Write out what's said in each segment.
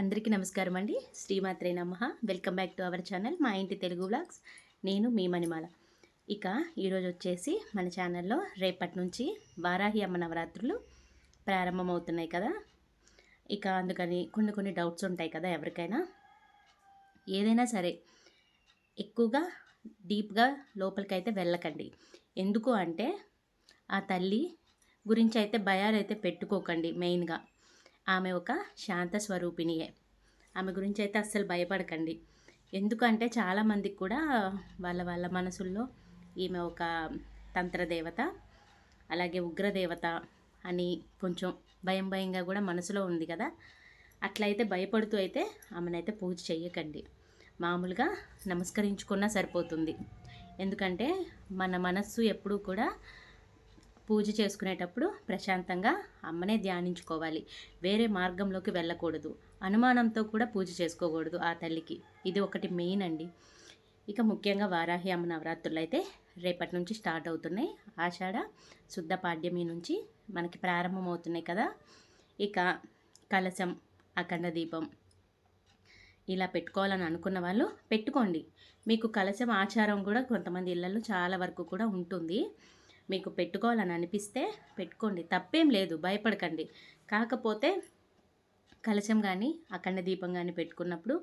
అందరికీ నమస్కారం అండి. శ్రీమాత్రే నమః. Welcome back to our channel మా ఇంటి తెలుగు వ్లాగ్స్. నేను మీ మణిమాల. ఇక ఈరోజు వచ్చేసి మన ఛానల్లో రేపటి నుంచి వారాహి అమ్మ నవరాత్రులు ప్రారంభమవుతున్నాయి కదా. ఇక అందుకని కొన్ని డౌట్స్ ఉంటాయి కదా ఎవరికైనా. ఏదైనా సరే ఎక్కువగా డీప్గా లోపలికైతే వెళ్ళకండి. ఎందుకు అంటే ఆ తల్లి గురించి అయితే భయాలైతే పెట్టుకోకండి. మెయిన్గా ఆమె ఒక శాంత స్వరూపిణియే. ఆమె గురించి అయితే అస్సలు భయపడకండి. ఎందుకంటే చాలామందికి కూడా వాళ్ళ మనసుల్లో ఈమె ఒక తంత్రదేవత, అలాగే ఉగ్రదేవత అని కొంచెం భయంగా కూడా మనసులో ఉంది కదా. అట్లయితే భయపడుతూ అయితే ఆమెనైతే పూజ చెయ్యకండి. మామూలుగా నమస్కరించుకున్నా సరిపోతుంది. ఎందుకంటే మన మనస్సు ఎప్పుడూ కూడా పూజ చేసుకునేటప్పుడు ప్రశాంతంగా అమ్మనే ధ్యానించుకోవాలి. వేరే మార్గంలోకి వెళ్ళకూడదు. అనుమానంతో కూడా పూజ చేసుకోకూడదు ఆ తల్లికి. ఇది ఒకటి మెయిన్ అండి. ఇక ముఖ్యంగా వారాహి అమ్మ నవరాత్రులు అయితే రేపటి నుంచి స్టార్ట్ అవుతున్నాయి. ఆషాఢ శుద్ధ పాడ్యమి నుంచి మనకి ప్రారంభమవుతున్నాయి కదా. ఇక కలశం, అఖండ దీపం ఇలా పెట్టుకోవాలని అనుకున్న వాళ్ళు పెట్టుకోండి. మీకు కలశం ఆచారం కూడా కొంతమంది ఇళ్లలో చాలా వరకు కూడా ఉంటుంది. మీకు పెట్టుకోవాలని అనిపిస్తే పెట్టుకోండి, తప్పేం లేదు, భయపడకండి. కాకపోతే కలశం కానీ అఖండ దీపం కానీ పెట్టుకున్నప్పుడు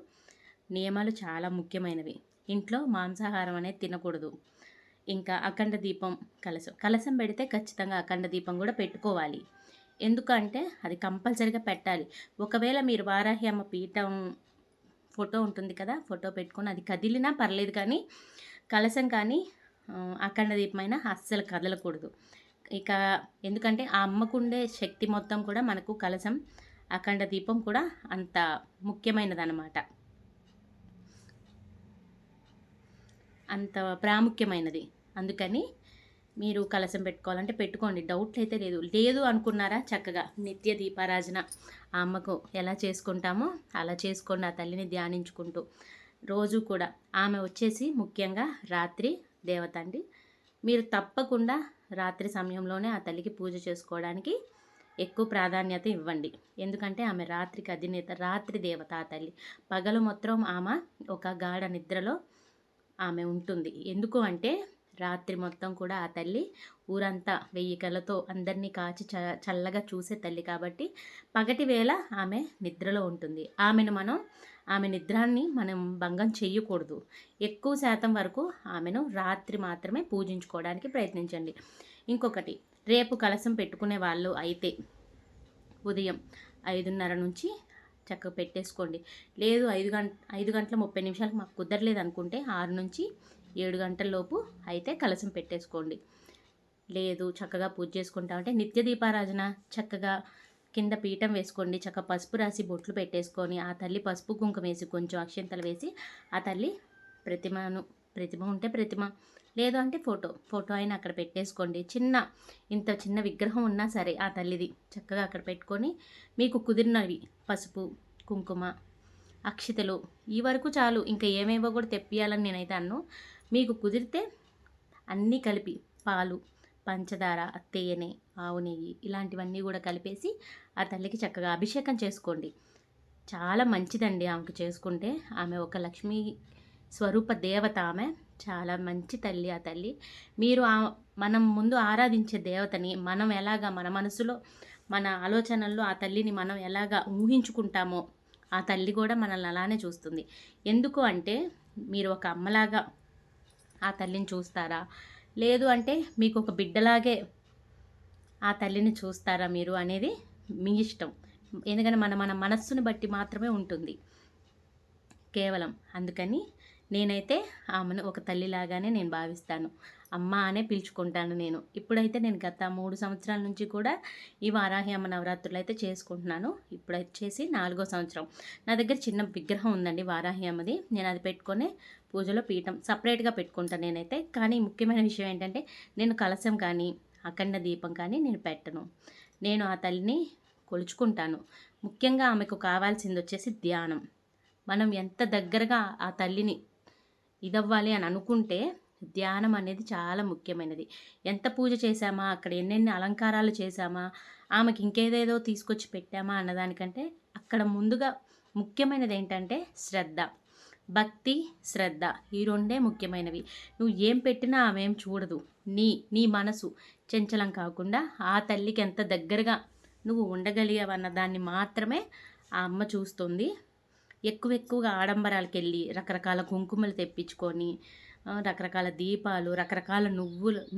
నియమాలు చాలా ముఖ్యమైనవి. ఇంట్లో మాంసాహారం అనేది తినకూడదు. ఇంకా అఖండ దీపం, కలశం పెడితే ఖచ్చితంగా అఖండ దీపం కూడా పెట్టుకోవాలి. ఎందుకంటే అది కంపల్సరీగా పెట్టాలి. ఒకవేళ మీరు వారాహి అమ్మ పీఠం ఫోటో ఉంటుంది కదా, ఫోటో పెట్టుకొని అది కదిలినా పర్లేదు, కానీ కలశం కానీ అఖండ దీపమైన అస్సలు కదలకూడదు. ఇక ఎందుకంటే ఆ అమ్మకుండే శక్తి మొత్తం కూడా మనకు కలశం, అఖండ దీపం కూడా అంత ముఖ్యమైనదన్నమాట, అంత ప్రాముఖ్యమైనది. అందుకని మీరు కలశం పెట్టుకోవాలంటే పెట్టుకోండి, డౌట్లు అయితే లేదు అనుకున్నారా చక్కగా నిత్య దీపారాజన ఆ అమ్మకు ఎలా చేసుకుంటామో అలా చేసుకోండి. ఆ తల్లిని ధ్యానించుకుంటూ రోజు కూడా. ఆమె వచ్చేసి ముఖ్యంగా రాత్రి దేవత అండి. మీరు తప్పకుండా రాత్రి సమయంలోనే ఆ తల్లికి పూజ చేసుకోవడానికి ఎక్కువ ప్రాధాన్యత ఇవ్వండి. ఎందుకంటే ఆమె రాత్రికి అధినేత, రాత్రి దేవత ఆ తల్లి. పగలు మొత్తం ఆమె ఒక గాఢ నిద్రలో ఆమె ఉంటుంది. ఎందుకు అంటే రాత్రి మొత్తం కూడా ఆ తల్లి ఊరంతా 1000 కళ్ళతో అందరినీ కాచి చల్లగా చూసే తల్లి కాబట్టి పగటి వేళ ఆమె నిద్రలో ఉంటుంది. ఆమె నిద్రాన్ని మనం భంగం చెయ్యకూడదు. ఎక్కువ శాతం వరకు ఆమెను రాత్రి మాత్రమే పూజించుకోవడానికి ప్రయత్నించండి. ఇంకొకటి, రేపు కలశం పెట్టుకునే వాళ్ళు అయితే ఉదయం 5:30 నుంచి చక్కగా పెట్టేసుకోండి. లేదు 5 గంటల 30 నిమిషాలకు మాకు కుదరలేదు అనుకుంటే 6 నుంచి 7 గంటల లోపు అయితే కలశం పెట్టేసుకోండి. లేదు చక్కగా పూజ చేసుకుంటామంటే నిత్య దీపారాజన చక్కగా కింద పీఠం వేసుకోండి. చక్కగా పసుపు రాసి బొట్లు పెట్టేసుకొని ఆ తల్లి పసుపు కుంకుమ వేసి కొంచెం అక్షంతలు వేసి ఆ తల్లి ప్రతిమ ఉంటే ప్రతిమ, లేదు అంటే ఫోటో అయినా అక్కడ పెట్టేసుకోండి. ఇంత చిన్న విగ్రహం ఉన్నా సరే ఆ తల్లిది చక్కగా అక్కడ పెట్టుకొని మీకు కుదిరినవి పసుపు కుంకుమ అక్షితలు ఈ వరకు చాలు. ఇంకా ఏమేవో కూడా తెప్పియాలని నేనైతే అన్ను. మీకు కుదిరితే అన్నీ కలిపి పాలు, పంచదార, తేనె, ఆవు నెయ్యి ఇలాంటివన్నీ కూడా కలిపేసి ఆ తల్లికి చక్కగా అభిషేకం చేసుకోండి. చాలా మంచిదండి ఆమెకు చేసుకుంటే. ఆమె ఒక లక్ష్మీ స్వరూప దేవత. ఆమె చాలా మంచి తల్లి. ఆ తల్లి మీరు మనం ముందు ఆరాధించే దేవతని మనం ఎలాగా మన మనసులో మన ఆలోచనల్లో ఆ తల్లిని మనం ఎలాగా ఊహించుకుంటామో ఆ తల్లి కూడా మనల్ని అలానే చూస్తుంది. ఎందుకు అంటే మీరు ఒక అమ్మలాగా ఆ తల్లిని చూస్తారా, లేదు అంటే మీకు ఒక బిడ్డలాగే ఆ తల్లిని చూస్తారా మీరు అనేది మీ ఇష్టం. ఎందుకంటే మన మనస్సుని బట్టి మాత్రమే ఉంటుంది కేవలం. అందుకని నేనైతే ఆమెను ఒక తల్లిలాగానే నేను భావిస్తాను. అమ్మ అనే పిలుచుకుంటాను నేను. ఇప్పుడైతే నేను గత 3 సంవత్సరాల నుంచి కూడా ఈ వారాహి అమ్మ నవరాత్రులు అయితే చేసుకుంటున్నాను. ఇప్పుడు వచ్చేసి 4వ సంవత్సరం. నా దగ్గర చిన్న విగ్రహం ఉందండి వారాహి అమ్మది. నేను అది పెట్టుకొని పూజలో పీఠం సపరేట్గా పెట్టుకుంటాను నేనైతే. కానీ ముఖ్యమైన విషయం ఏంటంటే నేను కలశం కానీ అఖండ దీపం కానీ నేను పెట్టను. నేను ఆ తల్లిని కొలుచుకుంటాను. ముఖ్యంగా ఆమెకు కావాల్సింది వచ్చేసి ధ్యానం. మనం ఎంత దగ్గరగా ఆ తల్లిని ఇదవ్వాలి అని అనుకుంటే ధ్యానం అనేది చాలా ముఖ్యమైనది. ఎంత పూజ చేశామా, అక్కడ ఎన్నెన్ని అలంకారాలు చేశామా, ఆమెకి ఇంకేదేదో తీసుకొచ్చి పెట్టామా అన్నదానికంటే అక్కడ ముందుగా ముఖ్యమైనది ఏంటంటే శ్రద్ధ, భక్తి, శ్రద్ధ. ఈ రెండే ముఖ్యమైనవి. నువ్వు ఏం పెట్టినా ఆమె ఏం చూడదు. నీ మనసు చంచలం కాకుండా ఆ తల్లికి ఎంత దగ్గరగా నువ్వు ఉండగలిగావన్న దాన్ని మాత్రమే ఆ అమ్మ చూస్తుంది. ఎక్కువగా ఆడంబరాలకు వెళ్ళి రకరకాల కుంకుమలు తెప్పించుకొని రకరకాల దీపాలు, రకరకాల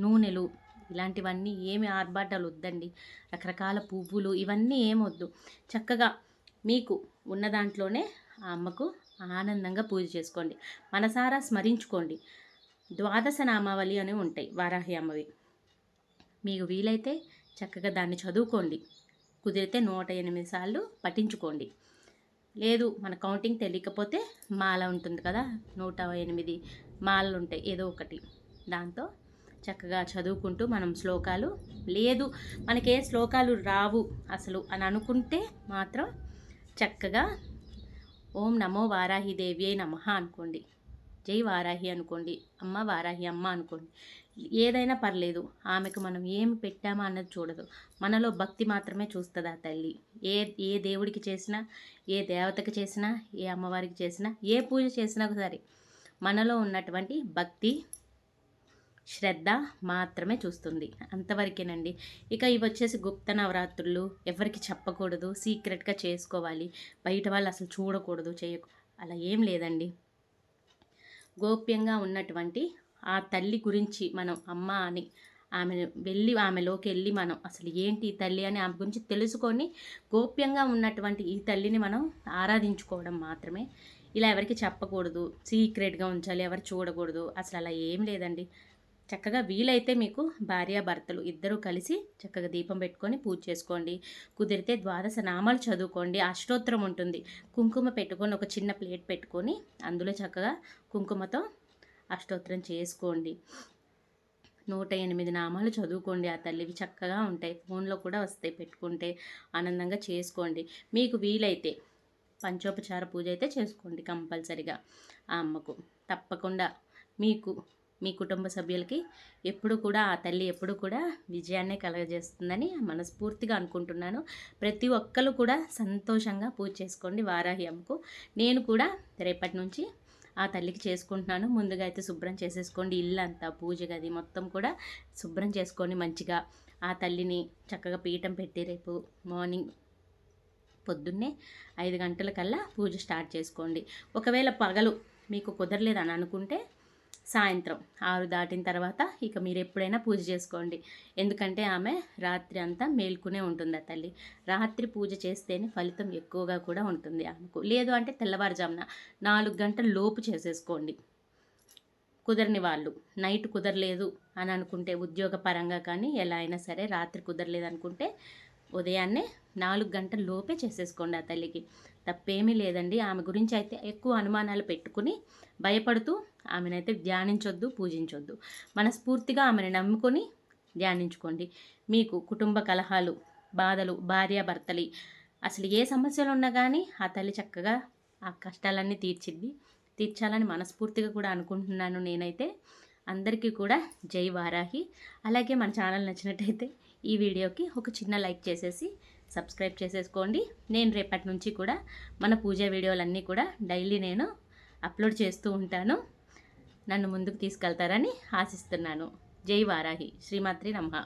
నూనెలు, ఇలాంటివన్నీ ఏమి ఆర్భాటాలు వద్దండి. రకరకాల పువ్వులు ఇవన్నీ ఏమొద్దు. చక్కగా మీకు ఉన్న దాంట్లోనే ఆ అమ్మకు ఆనందంగా పూజ చేసుకోండి. మనసారా స్మరించుకోండి. ద్వాదశ నామావళి అని ఉంటాయి వారాహి అమ్మవి. మీకు వీలైతే చక్కగా దాన్ని చదువుకోండి. కుదిరితే 108 సార్లు పఠించుకోండి. లేదు మన కౌంటింగ్ తెలియకపోతే మాల ఉంటుంది కదా, 108 మాలలు ఉంటాయి ఏదో ఒకటి, దాంతో చక్కగా చదువుకుంటూ మనం శ్లోకాలు, లేదు మనకే శ్లోకాలు రావు అసలు అని అనుకుంటే మాత్రం చక్కగా ఓం నమో వారాహి దేవ్యై నమః అనుకోండి. జై వారాహి అనుకోండి, అమ్మ వారాహి అమ్మ అనుకోండి. ఏదైనా పర్లేదు. ఆమెకు మనం ఏమి పెట్టామా అన్నది చూడదు. మనలో భక్తి మాత్రమే చూస్తుంది ఆ తల్లి. ఏ దేవుడికి చేసినా, ఏ దేవతకి చేసినా, ఏ అమ్మవారికి చేసినా, ఏ పూజ చేసినా సరే మనలో ఉన్నటువంటి భక్తి, శ్రద్ధ మాత్రమే చూస్తుంది. అంతవరకేనండి. ఇక ఇవి వచ్చేసి గుప్త నవరాత్రులు, ఎవరికి చెప్పకూడదు, సీక్రెట్గా చేసుకోవాలి, బయట వాళ్ళు అసలు చూడకూడదు, అలా ఏం లేదండి. గోప్యంగా ఉన్నటువంటి ఆ తల్లి గురించి మనం అమ్మ అని ఆమెలోకి వెళ్ళి మనం అసలు ఏంటి ఈ తల్లి అని ఆమె గురించి తెలుసుకొని గోప్యంగా ఉన్నటువంటి ఈ తల్లిని మనం ఆరాధించుకోవడం మాత్రమే. ఇలా ఎవరికి చెప్పకూడదు, సీక్రెట్గా ఉంచాలి, ఎవరు చూడకూడదు, అసలు అలా ఏం లేదండి. చక్కగా వీలైతే మీకు భార్యాభర్తలు ఇద్దరూ కలిసి చక్కగా దీపం పెట్టుకొని పూజ చేసుకోండి. కుదిరితే ద్వాదశ నామాలు చదువుకోండి. అష్టోత్తరం ఉంటుంది. కుంకుమ పెట్టుకొని ఒక చిన్న ప్లేట్ పెట్టుకొని అందులో చక్కగా కుంకుమతో అష్టోత్తరం చేసుకోండి. 108 నామాలు చదువుకోండి. ఆ తల్లివి చక్కగా ఉంటాయి, ఫోన్లో కూడా వస్తాయి, పెట్టుకుంటే ఆనందంగా చేసుకోండి. మీకు వీలైతే పంచోపచార పూజ అయితే చేసుకోండి కంపల్సరిగా ఆ అమ్మకు. తప్పకుండా మీకు మీ కుటుంబ సభ్యులకి ఎప్పుడు కూడా ఆ తల్లి ఎప్పుడు కూడా విజయాన్నే కలగజేస్తుందని మనస్ఫూర్తిగా అనుకుంటున్నాను. ప్రతి ఒక్కరు కూడా సంతోషంగా పూజ చేసుకోండి వారాహి అమ్మకు. నేను కూడా రేపటి నుంచి ఆ తల్లికి చేసుకుంటున్నాను. ముందుగా అయితే శుభ్రం చేసేసుకోండి, ఇల్లంతా పూజ గది మొత్తం కూడా శుభ్రం చేసుకొని మంచిగా ఆ తల్లిని చక్కగా పీఠం పెట్టి రేపు మార్నింగ్ పొద్దున్నే 5 గంటలకల్లా పూజ స్టార్ట్ చేసుకోండి. ఒకవేళ పగలు మీకు కుదరలేదని అనుకుంటే సాయంత్రం 6 దాటిన తర్వాత ఇక మీరు ఎప్పుడైనా పూజ చేసుకోండి. ఎందుకంటే ఆమె రాత్రి అంతా మేల్కునే ఉంటుంది ఆ తల్లి. రాత్రి పూజ చేస్తేనే ఫలితం ఎక్కువగా కూడా ఉంటుంది ఆమెకు. లేదు అంటే తెల్లవారుజామున 4 గంటల లోపు చేసేసుకోండి. కుదరని వాళ్ళు నైట్ కుదరలేదు అని అనుకుంటే ఉద్యోగ పరంగా కానీ ఎలా అయినా సరే రాత్రి కుదరలేదు అనుకుంటే ఉదయాన్నే 4 గంటల లోపే చేసేసుకోండి ఆ తల్లికి. తప్పేమీ లేదండి. ఆమె గురించి అయితే ఎక్కువ అనుమానాలు పెట్టుకుని భయపడుతూ ఆమెనైతే ధ్యానించొద్దు, పూజించొద్దు. మనస్ఫూర్తిగా ఆమెను నమ్ముకొని ధ్యానించుకోండి. మీకు కుటుంబ కలహాలు, బాధలు, భార్యాభర్తలి అసలు ఏ సమస్యలు ఉన్నా కానీ ఆ తల్లి చక్కగా ఆ కష్టాలన్నీ తీర్చాలని మనస్ఫూర్తిగా కూడా అనుకుంటున్నాను నేనైతే. అందరికీ కూడా జై వారాహి. అలాగే మన ఛానల్ నచ్చినట్టయితే ఈ వీడియోకి ఒక చిన్న లైక్ చేసేసి సబ్స్క్రైబ్ చేసేసుకోండి. నేను రేపటి నుంచి కూడా మన పూజా వీడియోలన్నీ కూడా డైలీ నేను అప్లోడ్ చేస్తూ ఉంటాను. నన్ను ముందుకు తీసుకెళ్తారని ఆశిస్తున్నాను. జై వారాహి. శ్రీమాత్రి నమః.